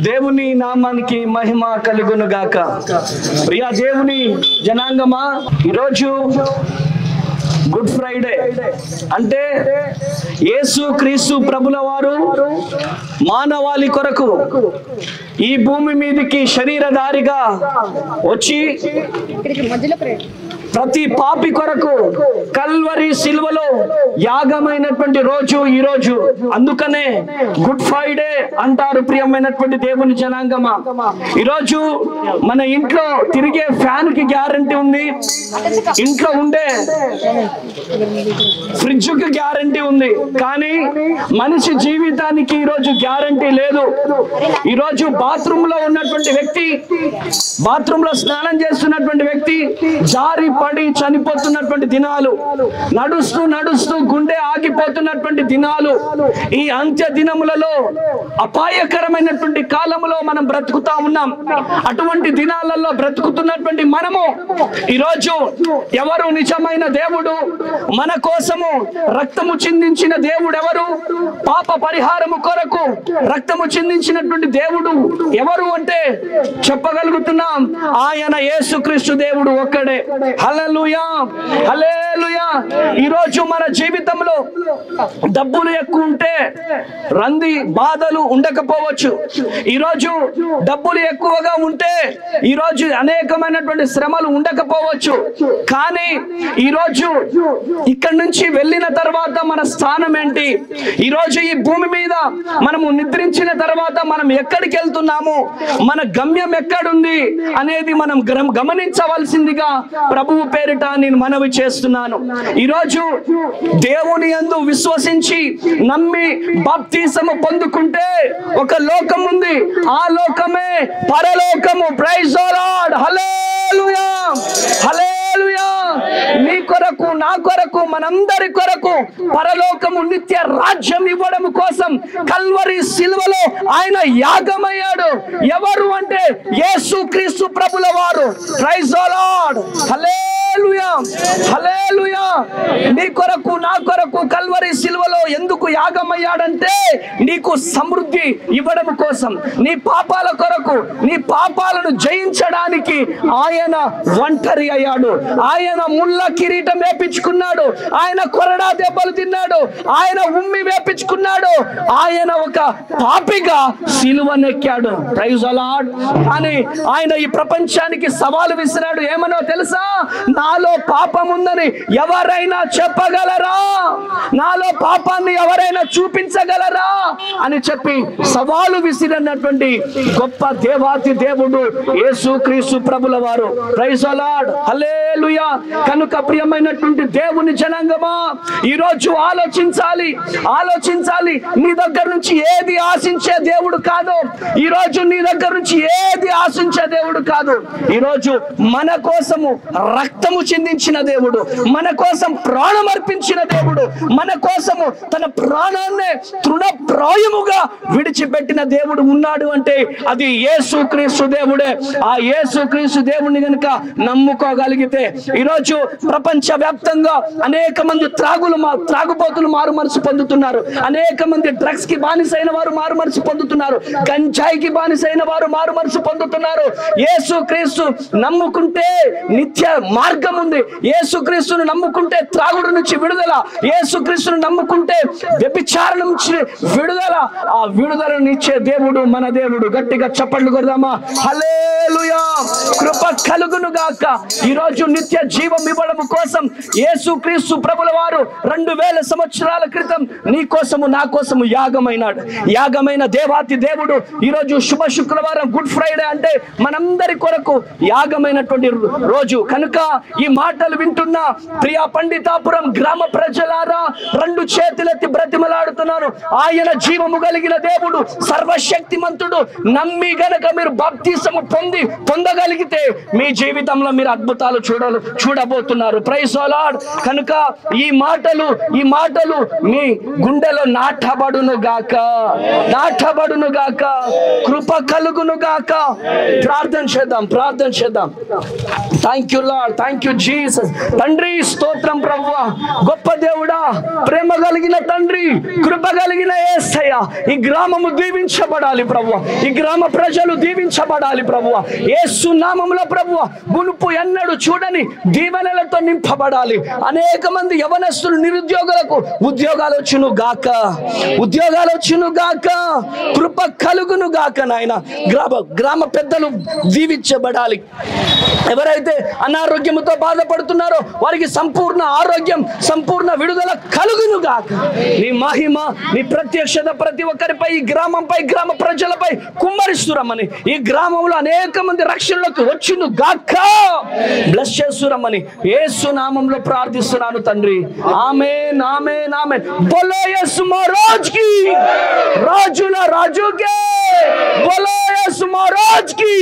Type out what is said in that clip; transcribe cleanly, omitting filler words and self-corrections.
దేవుని నామానికి మహిమ కలుగును గాక. ప్రియా దేవుని జనాంగమా, ఈరోజు గుడ్ ఫ్రైడే అంటే యేసు క్రీస్తు ప్రభుల వారు మానవాళి కొరకు ఈ భూమి మీదకి శరీరధారిగా వచ్చి ప్రతి పాపి కొరకు కల్వరి సిలువలో యాగమైనటువంటి రోజు ఈ రోజు. అందుకనే గుడ్ ఫ్రైడే అంటారు. ప్రియమైనటువంటి దేవుని జనాంగమా, ఈరోజు మన ఇంట్లో తిరిగే ఫ్యాన్ కి గ్యారంటీ ఉంది, ఇంట్లో ఉండే ఫ్రిడ్జ్ కి గ్యారంటీ ఉంది, కానీ మనిషి జీవితానికి ఈరోజు గ్యారంటీ లేదు. ఈరోజు బాత్రూమ్ లో ఉన్నటువంటి వ్యక్తి, బాత్రూమ్ లో స్నానం చేస్తున్నటువంటి వ్యక్తి జారి పడి చనిపోతున్నటువంటి దినాలు, నడుస్తూ నడుస్తూ గుండె ఆగిపోతున్నటువంటి దినాలు, ఈ అంత్య దినములలో అపాయకరమైనటువంటి కాలములో మనం బ్రతుకుతా ఉన్నాం. అటువంటి దినాలలో బ్రతుకుతున్నటువంటి మనము ఈరోజు ఎవరు నిజమైన దేవుడు, మన కోసము రక్తము చిందించిన దేవుడు ఎవరు, పాప పరిహారము కొరకు రక్తము చిందించినటువంటి దేవుడు ఎవరు అంటే చెప్పగలుగుతున్నాం, ఆయన యేసుక్రీస్తు దేవుడు ఒక్కడే. హల్లెలూయా, హల్లెలూయా. ఈరోజు మన జీవితంలో డబ్బులు ఎక్కువ ఉంటే రంది బాధలు ఉండకపోవచ్చు. ఈరోజు డబ్బులు ఎక్కువగా ఉంటే ఈరోజు అనేకమైనటువంటి శ్రమలు ఉండకపోవచ్చు. కానీ ఈరోజు ఇక్కడి నుంచి వెళ్ళిన తర్వాత మన స్థానం ఏంటి, ఈరోజు ఈ భూమి మీద మనము నిద్రించిన తర్వాత మనం ఎక్కడికి వెళ్తున్నాము, మన గమ్యం ఎక్కడుంది అనేది మనం గమనించవలసిందిగా ప్రభువు పేరిట నేను మనవి చేస్తున్నాను. ఈరోజు దేవుని యందు విశ్వసించి నమ్మి బాప్తిసము పొందుకుంటే ఒక లోకం ఉంది, ఆ లోకమే పరలోకము. Praise the lord. Hallelujah, hallelujah. నీ కొరకు, నా కొరకు, మనందరి కొరకు పరలోకము నిత్య రాజ్యం ఇవ్వడం కోసం కల్వరి సిలువలో ఆయన యాగమయ్యాడు. ఎవరు అంటే యేసుక్రీస్తు ప్రభుల వారు. Praise the lord. Hallelujah, hallelujah. నీ కొరకు, నా కొరకు కల్వరి సిలువలో ఎందుకు యాగమయ్యాడంటే నీకు సమృద్ధి ఇవ్వడం కోసం, నీ పాపాల కొరకు, నీ పాపాలను జయించడానికి ఆయన ఒంటరి అయ్యాడు. ఆయన ముళ్ళ కిరీటం వేపించుకున్నాడు, ఆయన కొరడా దెబ్బలు తిన్నాడు, ఆయన ఉమ్మి వేపించుకున్నాడు, ఆయన ఒక పాపిగా సిలువనెక్కాడు. Praise the lord. కానీ ఆయన ఈ ప్రపంచానికి సవాలు విసిరాడు. ఏమనో తెలుసా, నాలో పాపం ఉందని ఎవరైనా చెప్పగలరా, నాలో పాపాన్ని ఎవరైనా చూపించగలరా అని చెప్పి సవాలు విసిరినటువంటి గొప్ప దేవాతి దేవుడు యేసుక్రీస్తు ప్రభుల వారు. Praise the lord. హల్లెలూయా. కనుక ప్రియమైనటువంటి దేవుని జనాంగమా, ఈరోజు ఆలోచించాలి, ఆలోచించాలి. నీ దగ్గర నుంచి ఏది ఆశించే దేవుడు కాదు, ఈరోజు నీ దగ్గర నుంచి ఏది ఆశించే దేవుడు కాదు. ఈరోజు మన కోసము రక్తము చిందించిన దేవుడు, మన కోసం ప్రాణం అర్పించిన దేవుడు, మన కోసము తన ప్రాణాన్నే తృణప్రాయముగా విడిచిపెట్టిన దేవుడు ఉన్నాడు అంటే అది యేసుక్రీస్తు దేవుడే. ఆ యేసుక్రీస్తు దేవుడిని గనుక నమ్ముకోగలిగితే ఈరోజు ప్రపంచ వ్యాప్తంగా అనేక మంది త్రాగుబోతులు మారు మనసు పొందుతున్నారు, అనేక మంది డ్రగ్స్ కి బానిసైన వారు మారు మనసు పొందుతున్నారు, గంజాయికి బానిసైన వారు మారు మనసు పొందుతున్నారు. యేసుక్రీస్తు నమ్ముకుంటే నిత్య మార్గం ఉంది, యేసుక్రీస్తును నమ్ముకుంటే త్రాగుడు నుంచి విడుదల, యేసుక్రీస్తును నమ్ముకుంటే వ్యభిచారం నుంచి విడుదల. ఆ విడుదలనిచ్చే దేవుడు మన దేవుడు. గట్టిగా చప్పట్లు కొడదామా. హల్లెలూయా. కృప కలుగును గాక. ఈరోజు నిత్య జీవం ఇవ్వడం కోసం యేసుక్రీస్తు ప్రభుల వారు 2000 సంవత్సరాల క్రితం నీ కోసము, నా కోసము యాగమైనాడు. యాగమైన దేవాతి దేవుడు ఈరోజు శుభ శుక్రవారం, గుడ్ ఫ్రైడే అంటే మనందరి కొరకు యాగమైనటువంటి రోజు. కనుక ఈ మాటలు వింటున్న ప్రియా పండితాపురం గ్రామ ప్రజలారా, 2 చేతులెత్తి బ్రతిమలాడుతున్నాను. ఆయన జీవము కలిగిన దేవుడు, సర్వశక్తిమంతుడు. నమ్మి గనక మీరు బాప్తిసము పొందగలిగితే మీ జీవితంలో మీరు అద్భుతాలు చూడబోతున్నారు. Praise the Lord. కనుక ఈ మాటలు మీ గుండెలో నాటబడును గాక, నాటబడును గాక. కృప కలుగును గాక. ప్రార్థన చేద్దాం. Thank you lord, thank you Jesus. తండ్రి స్తోత్రం ప్రభువా, గొప్ప దేవుడా, ప్రేమ కలిగిన తండ్రి, కృప కలిగిన యేసయ్య, ఈ గ్రామము దీవించబడాలి ప్రభువా. ఈ గ్రామ ప్రజలు దీవించబడాలి ప్రభువా. యేసు నామములో ప్రభువా మునుపు ఎన్నడూ చూడని దీవెనలతో నింపబడాలి. అనేక మంది యవనస్తులు నిరుద్యోగులకు ఉద్యోగాలు వచ్చును గాక, ఉద్యోగాలు వచ్చును గాక, కృప కలుగును గాక నాయన. గ్రామ పెద్దలు దీవించబడాలి. ఎవరైతే అనారోగ్యంతో బాధపడుతున్నారో వారికి సంపూర్ణ ఆరోగ్యం, సంపూర్ణ విడుదల కలుగును గాక. నీ మహిమ, నీ ప్రత్యక్షత ప్రతి ఒక్కరిపై, ఈ గ్రామంపై, గ్రామ ప్రజలపై కుమ్మరిస్తురమ్మని, ఈ గ్రామంలో అనేక మంది రక్షణలోకి వచ్చును గాక. బ్లెస్ చేస్తురమ్మని యేసు నామంలో ప్రార్థిస్తున్నాను తండ్రి. ఆమేన్, ఆమేన్, ఆమేన్. బోలో యేసు మహారాజ్ కి, రాజుల రాజుకే బోలో యేసు మహారాజ్ కి.